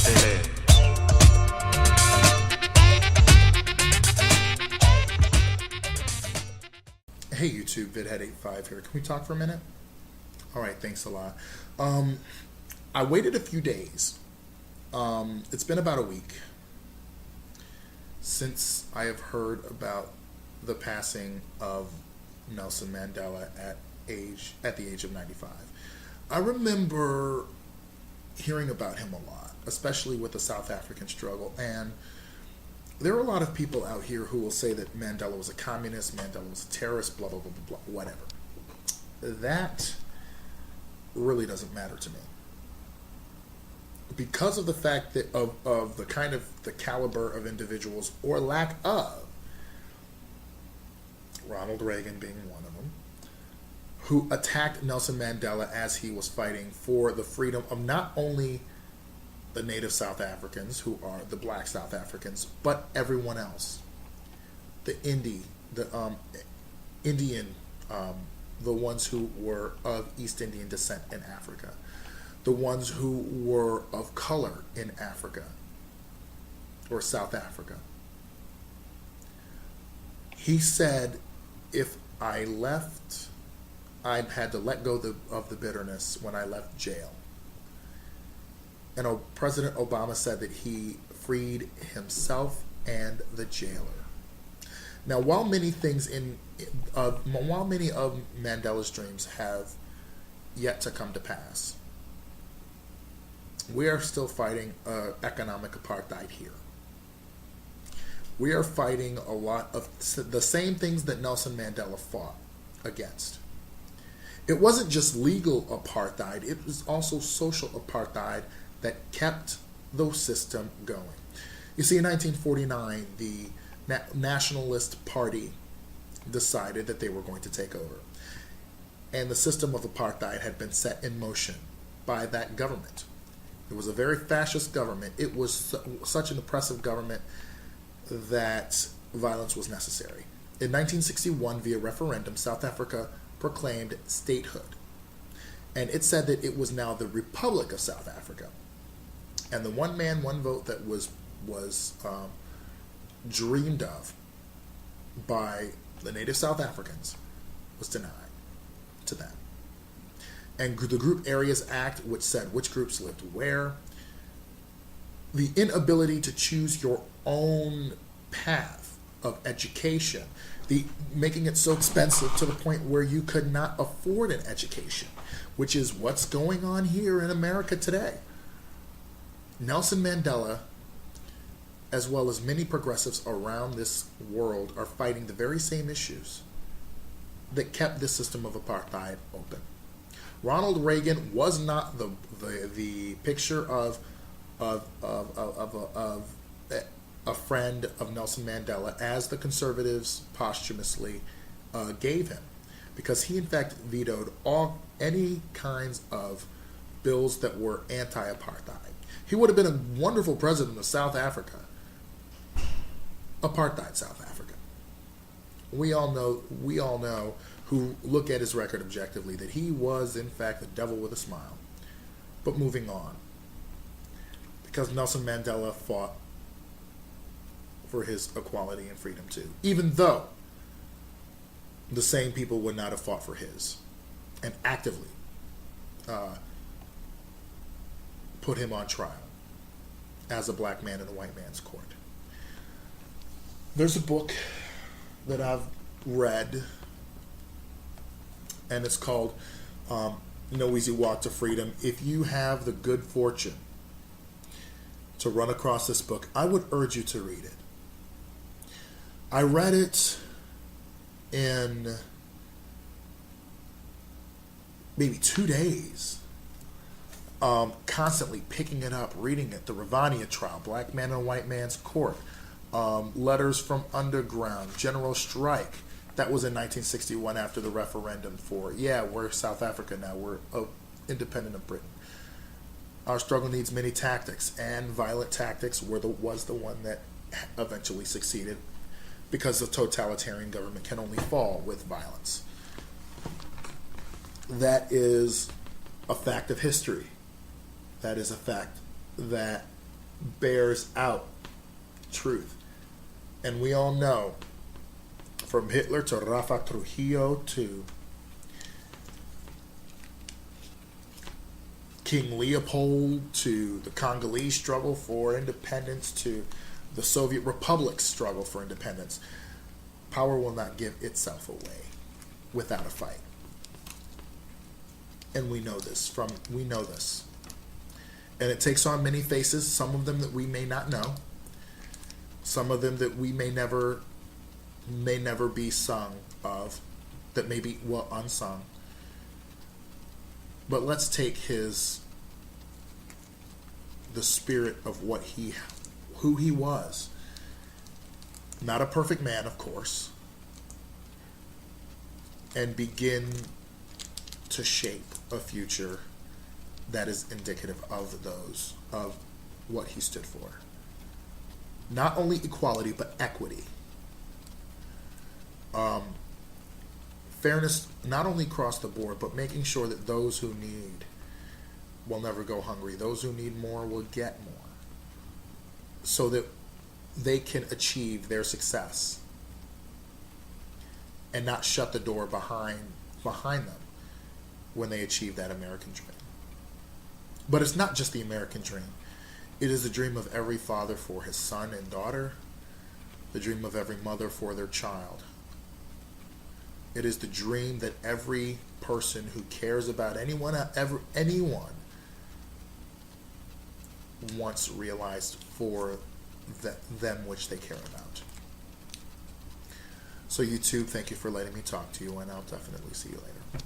Hey YouTube, VidHead85 here. Can we talk for a minute? Alright, thanks a lot. I waited a few days. It's been about a week since I have heard about the passing of Nelson Mandela at the age of 95. I remember hearing about him a lot, especially with the South African struggle, and there are a lot of people out here who will say that Mandela was a communist, Mandela was a terrorist, blah, blah, blah, blah, blah, whatever. That really doesn't matter to me. Because of the fact that of the kind of the caliber of individuals, or lack of, Ronald Reagan being one of them, who attacked Nelson Mandela as he was fighting for the freedom of not only the native South Africans, who are the black South Africans, but everyone else. The Indian, the ones who were of East Indian descent in Africa, the ones who were of color in Africa, or South Africa. He said, if I left, I had to let go of the bitterness when I left jail. And President Obama said that he freed himself and the jailer. Now, while many of Mandela's dreams have yet to come to pass, we are still fighting economic apartheid here. We are fighting a lot of the same things that Nelson Mandela fought against. It wasn't just legal apartheid, it was also social apartheid that kept the system going. You see, in 1949, the Nationalist Party decided that they were going to take over. And the system of apartheid had been set in motion by that government. It was a very fascist government. It was such an oppressive government that violence was necessary. In 1961, via referendum, South Africa proclaimed statehood. And it said that it was now the Republic of South Africa. And the one man, one vote that was dreamed of by the native South Africans was denied to them. And the Group Areas Act, which said which groups lived where, the inability to choose your own path of education, making it so expensive to the point where you could not afford an education, which is what's going on here in America today. Nelson Mandela, as well as many progressives around this world, are fighting the very same issues that kept this system of apartheid open. Ronald Reagan was not the picture of a friend of Nelson Mandela, as the conservatives posthumously gave him, because he in fact vetoed any kinds of bills that were anti-apartheid. He would have been a wonderful president of South Africa. Apartheid South Africa. We all know who look at his record objectively that he was in fact the devil with a smile. But moving on, because Nelson Mandela fought for his equality and freedom too, even though the same people would not have fought for his, and actively put him on trial as a black man in a white man's court. There's a book that I've read, and it's called No Easy Walk to Freedom. If you have the good fortune to run across this book, I would urge you to read it. I read it in maybe 2 days. Constantly picking it up, reading it. The Ravania trial, Black Man in a White Man's Court, Letters from Underground, General Strike. That was in 1961 after the referendum for, we're South Africa now, we're independent of Britain. Our struggle needs many tactics, and violent tactics was the one that eventually succeeded, because the totalitarian government can only fall with violence. That is a fact of history. That is a fact that bears out truth. And we all know, from Hitler to Rafa Trujillo to King Leopold to the Congolese struggle for independence to the Soviet Republic's struggle for independence, power will not give itself away without a fight. And we know this. And it takes on many faces, some of them that we may not know, some of them that we may never be sung of, that may be unsung. But let's take the spirit of who he was. Not a perfect man, of course, and begin to shape a future that is indicative of what he stood for. Not only equality, but equity. Fairness, not only across the board, but making sure that those who need will never go hungry. Those who need more will get more, so that they can achieve their success and not shut the door behind them when they achieve that American dream. But it's not just the American dream. It is the dream of every father for his son and daughter, the dream of every mother for their child. It is the dream that every person who cares about anyone wants realized for them which they care about. So YouTube, thank you for letting me talk to you, and I'll definitely see you later.